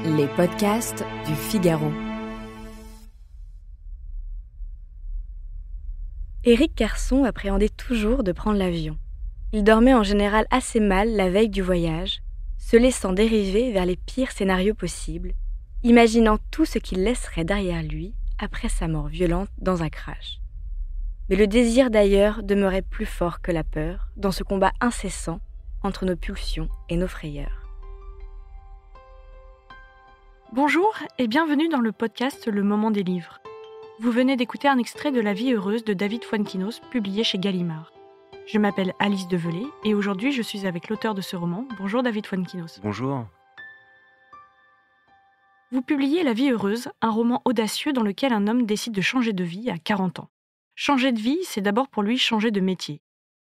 Les podcasts du Figaro. Éric Carson appréhendait toujours de prendre l'avion. Il dormait en général assez mal la veille du voyage, se laissant dériver vers les pires scénarios possibles, imaginant tout ce qu'il laisserait derrière lui après sa mort violente dans un crash. Mais le désir d'ailleurs demeurait plus fort que la peur dans ce combat incessant entre nos pulsions et nos frayeurs. Bonjour et bienvenue dans le podcast Le Moment des livres. Vous venez d'écouter un extrait de La vie heureuse de David Fuenquinos, publié chez Gallimard. Je m'appelle Alice Develay et aujourd'hui je suis avec l'auteur de ce roman. Bonjour David Fuenquinos. Bonjour. Vous publiez La vie heureuse, un roman audacieux dans lequel un homme décide de changer de vie à 40 ans. Changer de vie, c'est d'abord pour lui changer de métier.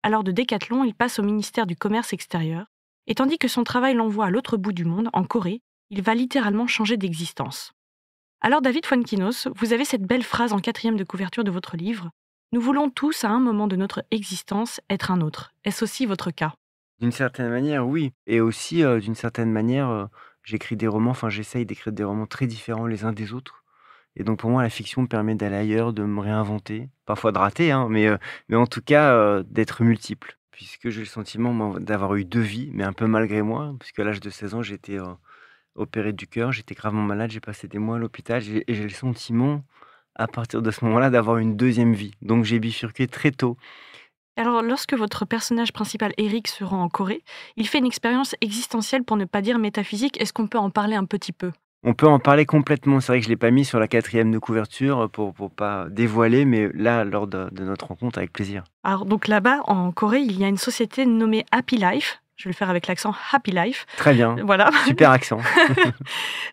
Alors de décathlon, il passe au ministère du Commerce extérieur, et tandis que son travail l'envoie à l'autre bout du monde, en Corée, il va littéralement changer d'existence. Alors David Fuenquinos, vous avez cette belle phrase en 4e de couverture de votre livre. Nous voulons tous, à un moment de notre existence, être un autre. Est-ce aussi votre cas ? D'une certaine manière, oui. Et aussi, d'une certaine manière, j'essaye d'écrire des romans très différents les uns des autres. Et donc pour moi, la fiction me permet d'aller ailleurs, de me réinventer, parfois de rater, hein, mais en tout cas, d'être multiple. Puisque j'ai le sentiment moi, d'avoir eu 2 vies, mais un peu malgré moi, puisque à l'âge de 16 ans, j'ai été opéré du cœur, j'étais gravement malade, j'ai passé des mois à l'hôpital, et j'ai le sentiment, à partir de ce moment-là, d'avoir une 2e vie. Donc j'ai bifurqué très tôt. Alors, lorsque votre personnage principal, Eric, se rend en Corée, il fait une expérience existentielle, pour ne pas dire métaphysique. Est-ce qu'on peut en parler un petit peu ? On peut en parler complètement. C'est vrai que je ne l'ai pas mis sur la 4e de couverture pour pas dévoiler, mais là, lors de notre rencontre, avec plaisir. Alors, donc là-bas, en Corée, il y a une société nommée Happy Life. Je vais le faire avec l'accent Happy Life. Très bien. Voilà. Super accent.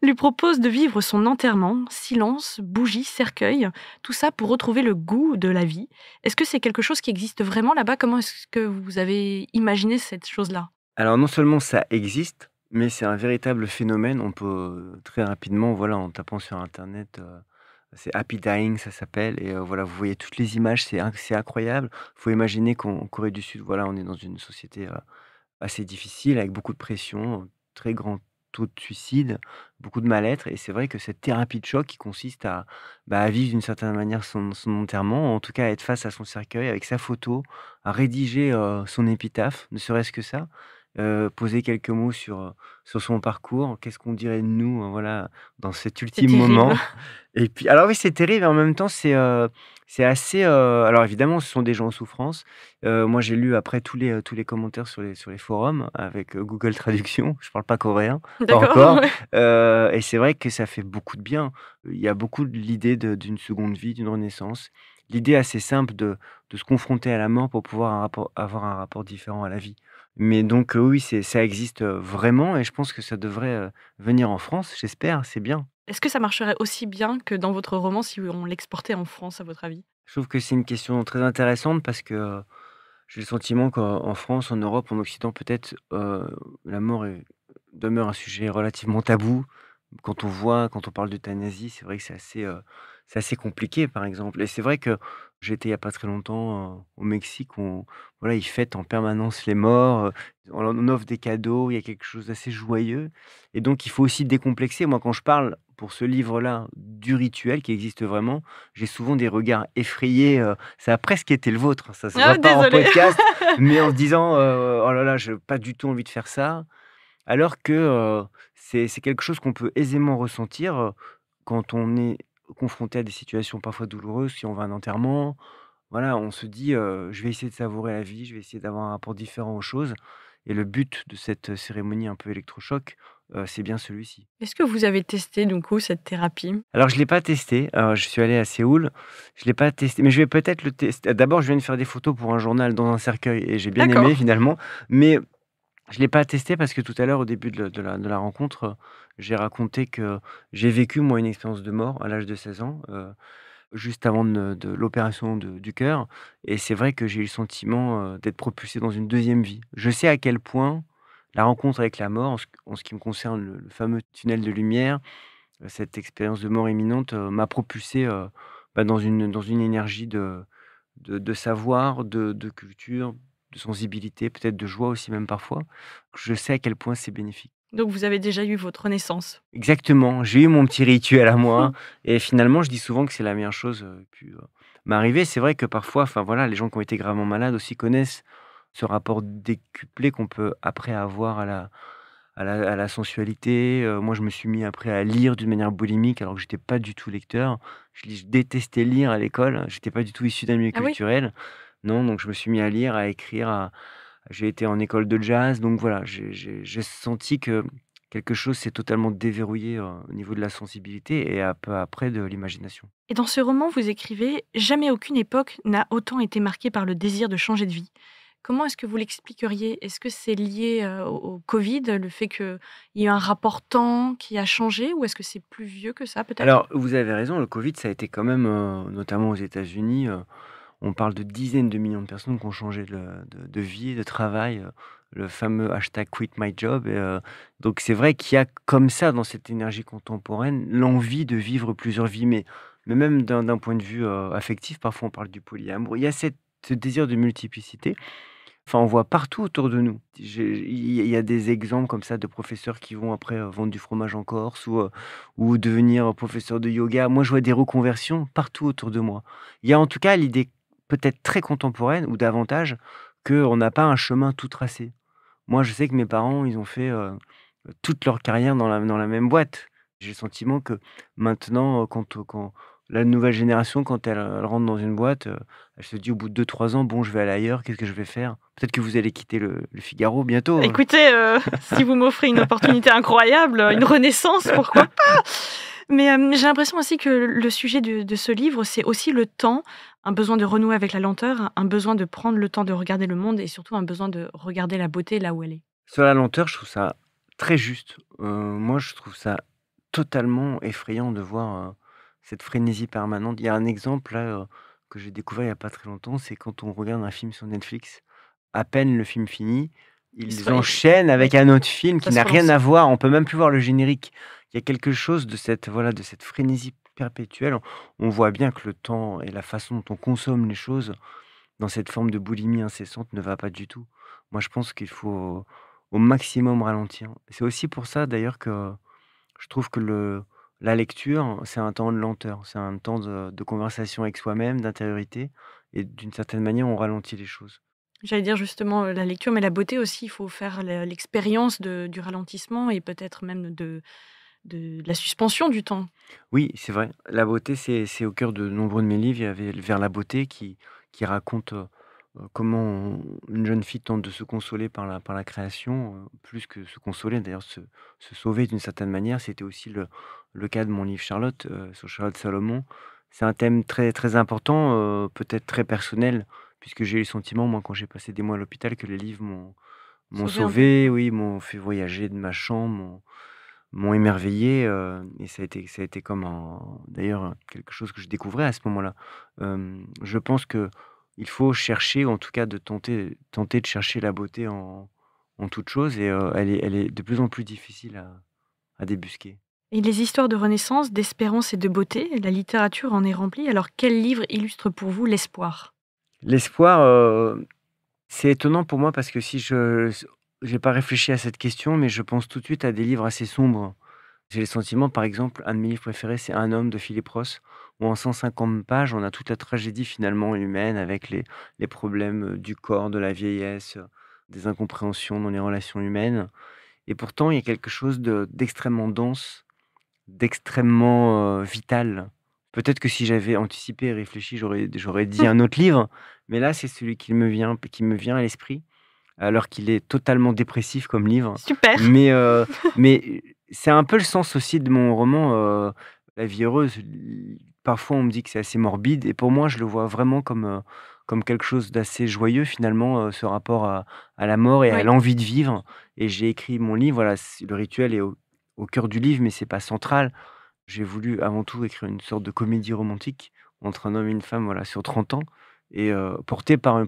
Lui propose de vivre son enterrement, silence, bougie, cercueil, tout ça pour retrouver le goût de la vie. Est-ce que c'est quelque chose qui existe vraiment là-bas ? Comment est-ce que vous avez imaginé cette chose-là ? Alors non seulement ça existe, mais c'est un véritable phénomène. On peut très rapidement, voilà, en tapant sur Internet, c'est Happy Dying, ça s'appelle, et voilà, vous voyez toutes les images, c'est incroyable. Il faut imaginer qu'en Corée du Sud, voilà, on est dans une société assez difficile, avec beaucoup de pression, très grand taux de suicide, beaucoup de mal-être. Et c'est vrai que cette thérapie de choc qui consiste à vivre d'une certaine manière son enterrement, en tout cas à être face à son cercueil avec sa photo, à rédiger son épitaphe, ne serait-ce que ça, poser quelques mots sur son parcours, qu'est-ce qu'on dirait de nous, voilà, dans cet ultime terrible. moment. Et puis, alors oui, c'est terrible, et en même temps, c'est assez. Alors évidemment, ce sont des gens en souffrance. Moi, j'ai lu après tous les commentaires sur les forums avec Google Traduction. Je parle pas coréen, pas D'accord. encore. Ouais. Et c'est vrai que ça fait beaucoup de bien. Il y a beaucoup de l'idée d'une seconde vie, d'une renaissance. L'idée assez simple de se confronter à la mort pour pouvoir avoir un rapport différent à la vie. Mais donc, oui, ça existe vraiment, et je pense que ça devrait venir en France, j'espère, c'est bien. Est-ce que ça marcherait aussi bien que dans votre roman si on l'exportait en France, à votre avis ? Je trouve que c'est une question très intéressante parce que j'ai le sentiment qu'en France, en Europe, en Occident peut-être, la mort demeure un sujet relativement tabou. Quand on parle d'euthanasie, c'est vrai que c'est assez compliqué, par exemple. Et c'est vrai que j'étais il y a pas très longtemps au Mexique, où voilà, ils fêtent en permanence les morts, on offre des cadeaux, il y a quelque chose d'assez joyeux. Et donc il faut aussi décomplexer. Moi, quand je parle, pour ce livre-là, du rituel qui existe vraiment, j'ai souvent des regards effrayés, ça a presque été le vôtre, hein, ça se voit pas en Désolée. podcast, mais en se disant, «Oh là là, j'ai pas du tout envie de faire ça». Alors que, c'est quelque chose qu'on peut aisément ressentir, quand on est confronté à des situations parfois douloureuses. Si on va à un enterrement, voilà, on se dit, «Je vais essayer de savourer la vie, je vais essayer d'avoir un rapport différent aux choses», et le but de cette cérémonie un peu électrochoc, c'est bien celui-ci. Est-ce que vous avez testé, du coup, cette thérapie ? Alors je l'ai pas testé, je suis allé à Séoul, je l'ai pas testé, mais je vais peut-être le tester. D'abord, je viens de faire des photos pour un journal dans un cercueil, et j'ai bien aimé D'accord. finalement, mais je l'ai pas testé parce que tout à l'heure, au début de la rencontre, j'ai raconté que j'ai vécu moi une expérience de mort à l'âge de 16 ans, juste avant de l'opération du cœur, et c'est vrai que j'ai eu le sentiment, d'être propulsé dans une 2e vie. Je sais à quel point la rencontre avec la mort, en ce qui me concerne, le fameux tunnel de lumière, cette expérience de mort imminente, m'a propulsé, dans une énergie de savoir, de culture, de sensibilité, peut-être de joie aussi même parfois. Je sais à quel point c'est bénéfique. Donc vous avez déjà eu votre renaissance. Exactement, j'ai eu mon petit rituel à moi et finalement, je dis souvent que c'est la meilleure chose, pu, m'arriver. C'est vrai que parfois, enfin voilà, les gens qui ont été gravement malades aussi connaissent ce rapport décuplé qu'on peut après avoir à la sensualité. Moi, je me suis mis après à lire d'une manière boulimique alors que j'étais pas du tout lecteur. Je détestais lire à l'école, j'étais pas du tout issu d'un milieu Ah oui? culturel. Non, donc je me suis mis à lire, à écrire, j'ai été en école de jazz, donc voilà, j'ai senti que quelque chose s'est totalement déverrouillé, au niveau de la sensibilité et un peu après de l'imagination. Et dans ce roman, vous écrivez: «Jamais aucune époque n'a autant été marquée par le désir de changer de vie». Comment est-ce que vous l'expliqueriez? Est-ce que c'est lié, au Covid, le fait qu'il y ait un rapport temps qui a changé ou est-ce que c'est plus vieux que ça peut-être? Alors, vous avez raison, le covid, ça a été quand même, notamment aux États-Unis, on parle de dizaines de millions de personnes qui ont changé de vie, de travail, le fameux hashtag Quit My Job et donc c'est vrai qu'il y a comme ça dans cette énergie contemporaine, l'envie de vivre plusieurs vies, mais même d'un point de vue, affectif, parfois on parle du polyamour. Il y a ce désir de multiplicité. Enfin, on voit partout autour de nous. Il y a des exemples comme ça de professeurs qui vont après, vendre du fromage en Corse ou devenir professeur de yoga. Moi, je vois des reconversions partout autour de moi. Il y a en tout cas l'idée peut-être très contemporaine ou davantage qu'on n'a pas un chemin tout tracé. Moi, je sais que mes parents, ils ont fait, toute leur carrière dans la même boîte. J'ai le sentiment que maintenant, quand la nouvelle génération, quand elle rentre dans une boîte, elle se dit au bout de 2 3 ans: «Bon, je vais aller ailleurs, qu'est-ce que je vais faire?» Peut-être que vous allez quitter le Figaro bientôt, Écoutez, si vous m'offrez une opportunité incroyable, une renaissance, pourquoi pas? Mais, j'ai l'impression aussi que le sujet de ce livre, c'est aussi le temps, un besoin de renouer avec la lenteur, un besoin de prendre le temps de regarder le monde et surtout un besoin de regarder la beauté là où elle est. Sur la lenteur, je trouve ça très juste. Moi, je trouve ça totalement effrayant de voir, cette frénésie permanente. Il y a un exemple là, que j'ai découvert il y a pas très longtemps, c'est quand on regarde un film sur Netflix, à peine le film fini, Il ils soit et enchaînent oui, avec un autre film ça qui se n'a rien relance. à voir. On peut même plus voir le générique. Il y a quelque chose de cette, voilà, de cette frénésie perpétuelle. On voit bien que le temps et la façon dont on consomme les choses dans cette forme de boulimie incessante ne va pas du tout. Moi, je pense qu'il faut au maximum ralentir. C'est aussi pour ça d'ailleurs que je trouve que la lecture, c'est un temps de lenteur, c'est un temps de conversation avec soi-même, d'intériorité et d'une certaine manière, on ralentit les choses. J'allais dire justement, la lecture, mais la beauté aussi, il faut faire l'expérience du ralentissement et peut-être même de la suspension du temps. Oui, c'est vrai, la beauté, c'est au cœur de nombreux de mes livres. Il y avait Vers la beauté qui raconte, comment une jeune fille tente de se consoler par la création, plus que se consoler d'ailleurs, se sauver d'une certaine manière. C'était aussi le cas de mon livre Charlotte, sur Charlotte Salomon. C'est un thème très, très important, peut-être très personnel, puisque j'ai eu le sentiment, moi, quand j'ai passé des mois à l'hôpital, que les livres m'ont Sauver un peu, sauvé, ouais. oui, m'ont fait voyager de ma chambre, m'ont émerveillé, et ça a été comme d'ailleurs, quelque chose que je découvrais à ce moment-là. Je pense que il faut chercher, ou en tout cas de tenter de chercher la beauté en toute chose et elle est de plus en plus difficile à débusquer. Et les histoires de renaissance, d'espérance et de beauté, la littérature en est remplie. Alors quel livre illustre pour vous l'espoir? L'espoir, c'est étonnant pour moi parce que si j'ai pas réfléchi à cette question, mais je pense tout de suite à des livres assez sombres. J'ai le sentiment, par exemple, un de mes livres préférés, c'est Un homme de Philippe Ross, où en 150 pages, on a toute la tragédie finalement humaine avec les problèmes, du corps, de la vieillesse, des incompréhensions dans les relations humaines. Et pourtant, il y a quelque chose d'extrêmement dense, d'extrêmement, vital. Peut-être que si j'avais anticipé et réfléchi, j'aurais dit un autre livre, mais là, c'est celui qui me vient à l'esprit, alors qu'il est totalement dépressif comme livre. Super! Mais c'est un peu le sens aussi de mon roman, La vie heureuse. Parfois, on me dit que c'est assez morbide et pour moi, je le vois vraiment comme quelque chose d'assez joyeux finalement, ce rapport à la mort et à Oui. l'envie de vivre et j'ai écrit mon livre, voilà, le rituel est au cœur du livre, mais c'est pas central. J'ai voulu avant tout écrire une sorte de comédie romantique entre un homme et une femme, voilà, sur 30 ans et porté par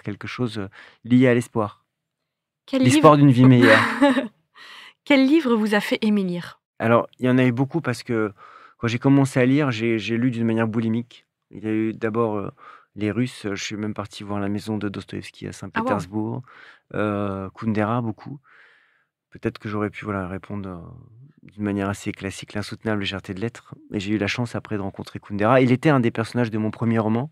quelque chose, lié à l'espoir. Quel livre L'espoir d'une vie meilleure. quel livre vous a fait aimer lire? Alors, il y en a eu beaucoup parce que quand j'ai commencé à lire, j'ai lu d'une manière boulimique. Il y a eu d'abord, les Russes, je suis même parti voir la maison de Dostoïevski à Ah waouh! Saint-Pétersbourg, Kundera beaucoup. Peut-être que j'aurais pu répondre d'une manière assez classique, l'insoutenable légèreté de l'être. Et j'ai eu la chance après de rencontrer Kundera. Il était un des personnages de mon premier roman.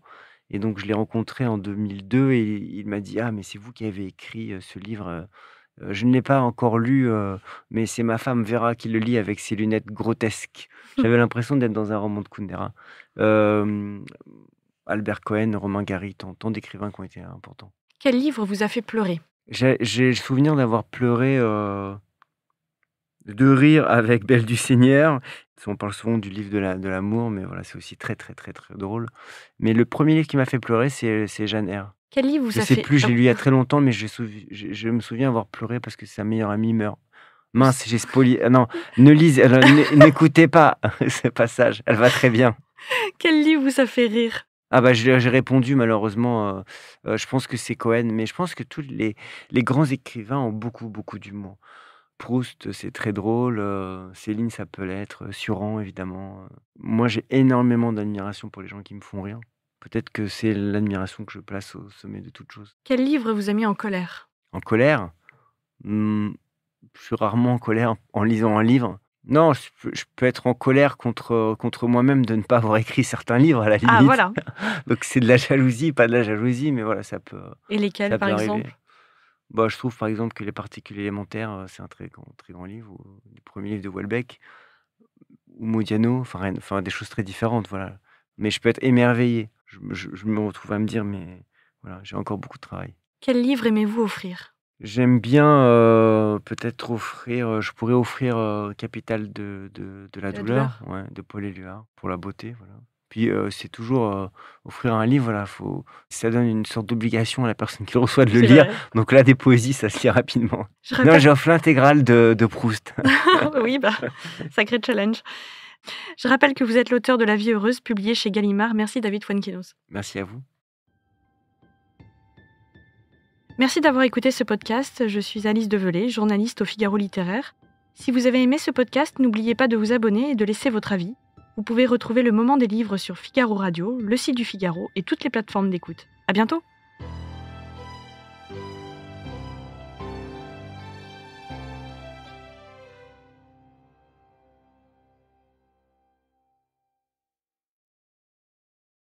Et donc je l'ai rencontré en 2002 et il m'a dit: «Ah mais c'est vous qui avez écrit, ce livre, je ne l'ai pas encore lu, mais c'est ma femme Vera qui le lit avec ses lunettes grotesques». J'avais l'impression d'être dans un roman de Kundera. Hem, Albert Cohen, Romain Gary, tant d'écrivains qui ont été importants. Quel livre vous a fait pleurer? J'ai le souvenir d'avoir pleuré, de rire avec Belle du Seigneur. On parle souvent du livre de l'amour, mais voilà, c'est aussi très, très, très, très drôle. Mais le premier livre qui m'a fait pleurer, c'est Jeanne Eyre. Quel livre vous Je a sais fait... plus, je l'ai Ah, lu il y a très longtemps, mais je me souviens avoir pleuré parce que sa meilleure amie meurt. Mince, j'ai spoilé. Ah non, ne lisez, n'écoutez pas ce passage. Elle va très bien. Quel livre vous a fait rire? Ah bah j'ai répondu malheureusement. Je pense que c'est Cohen, mais je pense que tous les grands écrivains ont beaucoup, beaucoup d'humour. Proust, c'est très drôle, Céline, ça peut l'être, Suran, évidemment. Moi, j'ai énormément d'admiration pour les gens qui me font rire. Peut-être que c'est l'admiration que je place au sommet de toute chose. Quel livre vous a mis en colère? En colère? Mmh, je suis rarement en colère en lisant un livre. Non, je peux être en colère contre moi-même de ne pas avoir écrit certains livres, à la Ah, limite. voilà. Donc c'est de la jalousie, pas de la jalousie, mais voilà, ça peut Et lesquels, par arriver. exemple? Bah, je trouve par exemple que Les Particules élémentaires, c'est un très grand livre, ou le premier livre de Houellebecq, ou Modiano, enfin des choses très différentes, voilà. Mais je peux être émerveillé. Je me retrouve à me dire: «Mais voilà, j'ai encore beaucoup de travail». Quel livre aimez-vous offrir? J'aime bien, peut-être offrir, je pourrais offrir, Capital de la De la douleur, douleur? ouais, de Paul Éluard, pour la beauté, voilà. Puis, c'est toujours, offrir un livre, voilà, ça donne une sorte d'obligation à la personne qui le reçoit de le C'est lire. vrai. Donc là, des poésies, ça se lit rapidement. Je Non, rappelle... j'offre l'intégrale de Proust. Oui, bah, sacré challenge. Je rappelle que vous êtes l'auteur de La vie heureuse, publié chez Gallimard. Merci David Fuenquinos. Merci à vous. Merci d'avoir écouté ce podcast. Je suis Alice Develay, journaliste au Figaro littéraire. Si vous avez aimé ce podcast, n'oubliez pas de vous abonner et de laisser votre avis. Vous pouvez retrouver le moment des livres sur Figaro Radio, le site du Figaro et toutes les plateformes d'écoute. À bientôt!